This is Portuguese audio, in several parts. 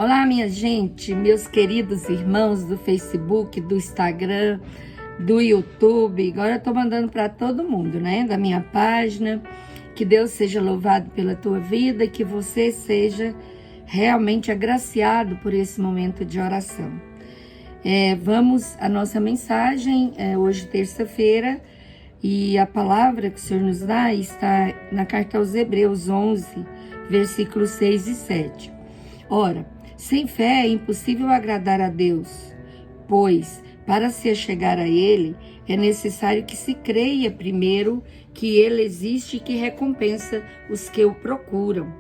Olá, minha gente, meus queridos irmãos do Facebook, do Instagram, do YouTube. Agora eu tô mandando para todo mundo, né? Da minha página. Que Deus seja louvado pela tua vida e que você seja realmente agraciado por esse momento de oração. Vamos à nossa mensagem, hoje terça-feira, e a palavra que o Senhor nos dá está na carta aos Hebreus 11, versículos 6 e 7. Ora, sem fé é impossível agradar a Deus, pois, para se achegar a Ele, é necessário que se creia primeiro que Ele existe e que recompensa os que o procuram.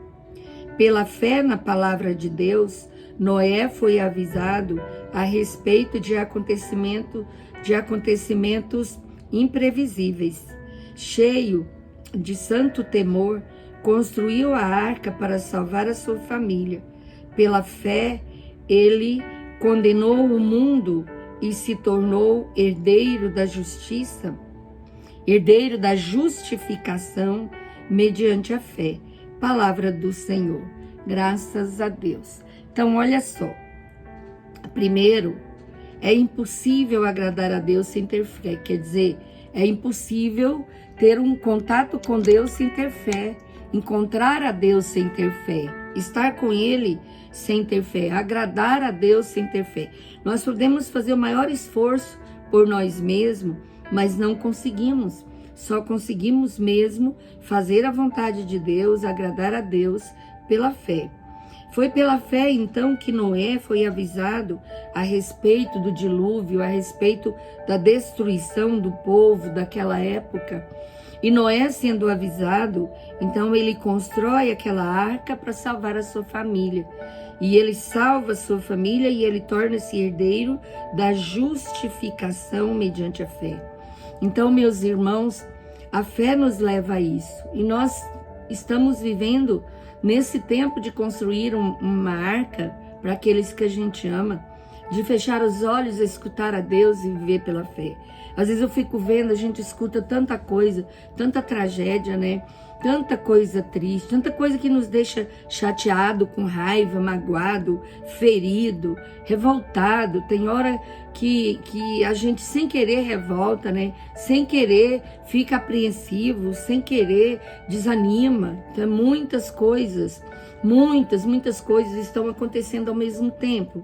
Pela fé na palavra de Deus, Noé foi avisado a respeito de acontecimentos imprevisíveis. Cheio de santo temor, construiu a arca para salvar a sua família. Pela fé, ele condenou o mundo e se tornou herdeiro da justiça, herdeiro da justificação mediante a fé. Palavra do Senhor. Graças a Deus. Então, olha só. Primeiro, é impossível agradar a Deus sem ter fé. Quer dizer, é impossível ter um contato com Deus sem ter fé. Encontrar a Deus sem ter fé. Estar com Ele sem ter fé. Agradar a Deus sem ter fé. Nós podemos fazer o maior esforço por nós mesmos, mas não conseguimos. Só conseguimos mesmo fazer a vontade de Deus, agradar a Deus pela fé. Foi pela fé, então, que Noé foi avisado a respeito do dilúvio, a respeito da destruição do povo daquela época. E Noé, sendo avisado, então ele constrói aquela arca para salvar a sua família. E ele salva a sua família e ele torna-se herdeiro da justificação mediante a fé. Então, meus irmãos, a fé nos leva a isso. E nós estamos vivendo nesse tempo de construir uma arca para aqueles que a gente ama, de fechar os olhos, escutar a Deus e viver pela fé. Às vezes eu fico vendo, a gente escuta tanta coisa, tanta tragédia, né? Tanta coisa triste, tanta coisa que nos deixa chateado, com raiva, magoado, ferido, revoltado. Tem hora que a gente sem querer revolta, né? Sem querer fica apreensivo, sem querer desanima. Então, muitas coisas estão acontecendo ao mesmo tempo.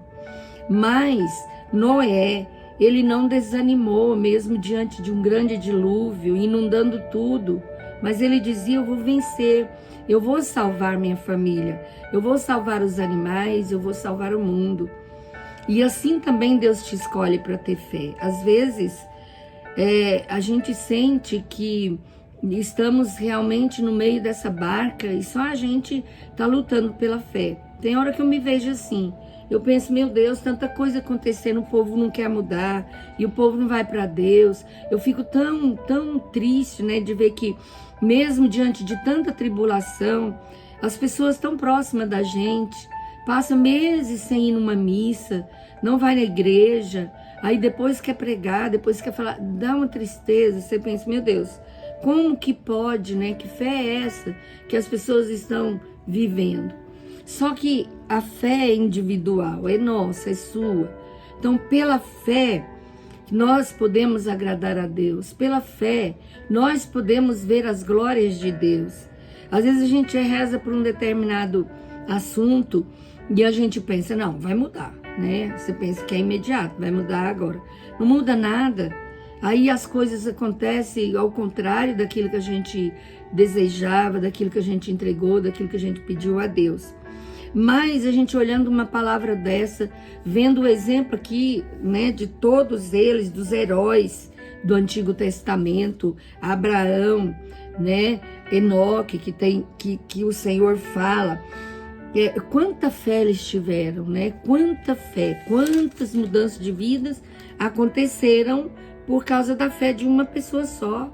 Mas Noé, ele não desanimou mesmo diante de um grande dilúvio, inundando tudo. Mas ele dizia, eu vou vencer, eu vou salvar minha família, eu vou salvar os animais, eu vou salvar o mundo. E assim também Deus te escolhe para ter fé. Às vezes, a gente sente que estamos realmente no meio dessa barca e só a gente está lutando pela fé. Tem hora que eu me vejo assim. Eu penso, meu Deus, tanta coisa acontecendo, o povo não quer mudar, e o povo não vai para Deus. Eu fico tão triste, né, de ver que, mesmo diante de tanta tribulação, as pessoas tão próximas da gente, passam meses sem ir numa missa, não vai na igreja, aí depois quer pregar, depois quer falar, dá uma tristeza, você pensa, meu Deus, como que pode, né, que fé é essa que as pessoas estão vivendo? Só que a fé é individual, é nossa, é sua. Então, pela fé, nós podemos agradar a Deus. Pela fé, nós podemos ver as glórias de Deus. Às vezes a gente reza por um determinado assunto e a gente pensa, não, vai mudar, né? Você pensa que é imediato, vai mudar agora. Não muda nada. Aí as coisas acontecem ao contrário daquilo que a gente desejava, daquilo que a gente entregou, daquilo que a gente pediu a Deus. Mas a gente olhando uma palavra dessa, vendo o exemplo aqui, né, de todos eles, dos heróis do Antigo Testamento, Abraão, né, Enoque, que o Senhor fala, quanta fé eles tiveram, né? Quanta fé, quantas mudanças de vidas aconteceram por causa da fé de uma pessoa só.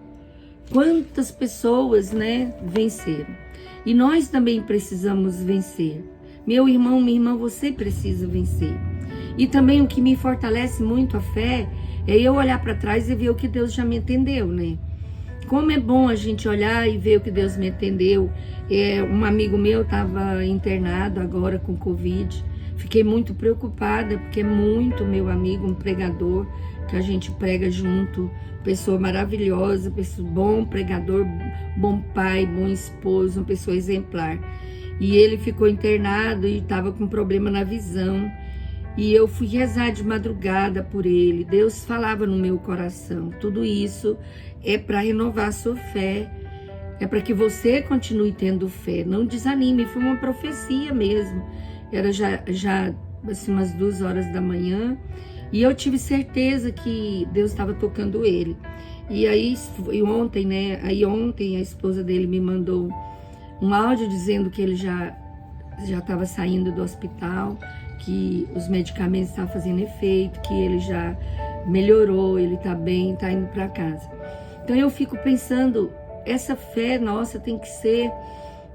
Quantas pessoas, né, venceram. E nós também precisamos vencer. Meu irmão, minha irmã, você precisa vencer. E também o que me fortalece muito a fé é eu olhar para trás e ver o que Deus já me atendeu, né? Como é bom a gente olhar e ver o que Deus me atendeu. Um amigo meu estava internado agora com Covid. Fiquei muito preocupada, porque é muito meu amigo, um pregador, que a gente prega junto, pessoa maravilhosa, pessoa, bom pregador, bom pai, bom esposo, uma pessoa exemplar. E ele ficou internado e estava com problema na visão. E eu fui rezar de madrugada por ele. Deus falava no meu coração. Tudo isso é para renovar a sua fé. É para que você continue tendo fé. Não desanime. Foi uma profecia mesmo. Era já assim, umas 2 horas da manhã. E eu tive certeza que Deus estava tocando ele. E aí ontem, né? Aí ontem a esposa dele me mandou um áudio dizendo que ele já estava saindo do hospital, que os medicamentos estavam fazendo efeito, que ele já melhorou, ele está bem, está indo para casa. Então eu fico pensando, essa fé nossa tem que ser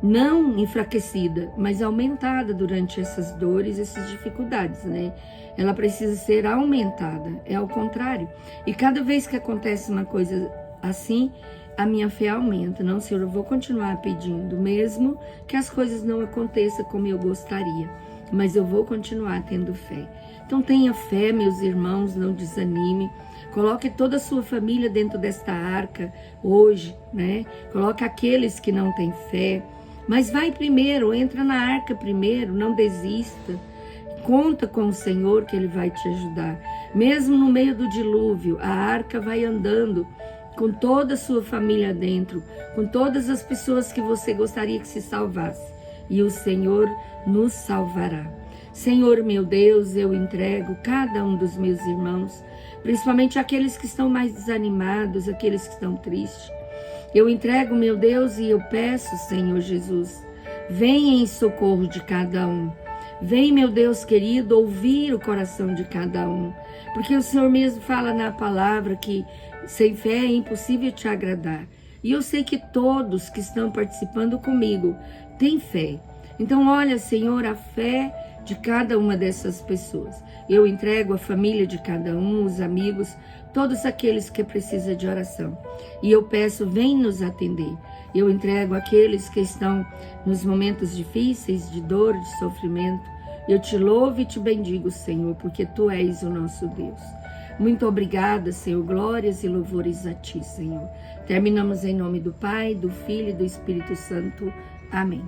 não enfraquecida, mas aumentada durante essas dores, essas dificuldades, né? Ela precisa ser aumentada, é ao contrário. E cada vez que acontece uma coisa assim, a minha fé aumenta. Não, Senhor, eu vou continuar pedindo, mesmo que as coisas não aconteçam como eu gostaria, mas eu vou continuar tendo fé. Então tenha fé, meus irmãos, não desanime. Coloque toda a sua família dentro desta arca hoje, né? Coloque aqueles que não têm fé, mas vai primeiro, entra na arca primeiro, não desista. Conta com o Senhor que Ele vai te ajudar. Mesmo no meio do dilúvio, a arca vai andando com toda a sua família dentro, com todas as pessoas que você gostaria que se salvasse. E o Senhor nos salvará. Senhor, meu Deus, eu entrego cada um dos meus irmãos, principalmente aqueles que estão mais desanimados, aqueles que estão tristes. Eu entrego, meu Deus, e eu peço, Senhor Jesus, venha em socorro de cada um. Vem, meu Deus querido, ouvir o coração de cada um. Porque o Senhor mesmo fala na palavra que sem fé é impossível te agradar. E eu sei que todos que estão participando comigo têm fé. Então, olha, Senhor, a fé de cada uma dessas pessoas. Eu entrego a família de cada um, os amigos, todos aqueles que precisam de oração. E eu peço, vem nos atender. Eu entrego aqueles que estão nos momentos difíceis, de dor, de sofrimento. Eu te louvo e te bendigo, Senhor, porque Tu és o nosso Deus. Muito obrigada, Senhor. Glórias e louvores a Ti, Senhor. Terminamos em nome do Pai, do Filho e do Espírito Santo. Amém.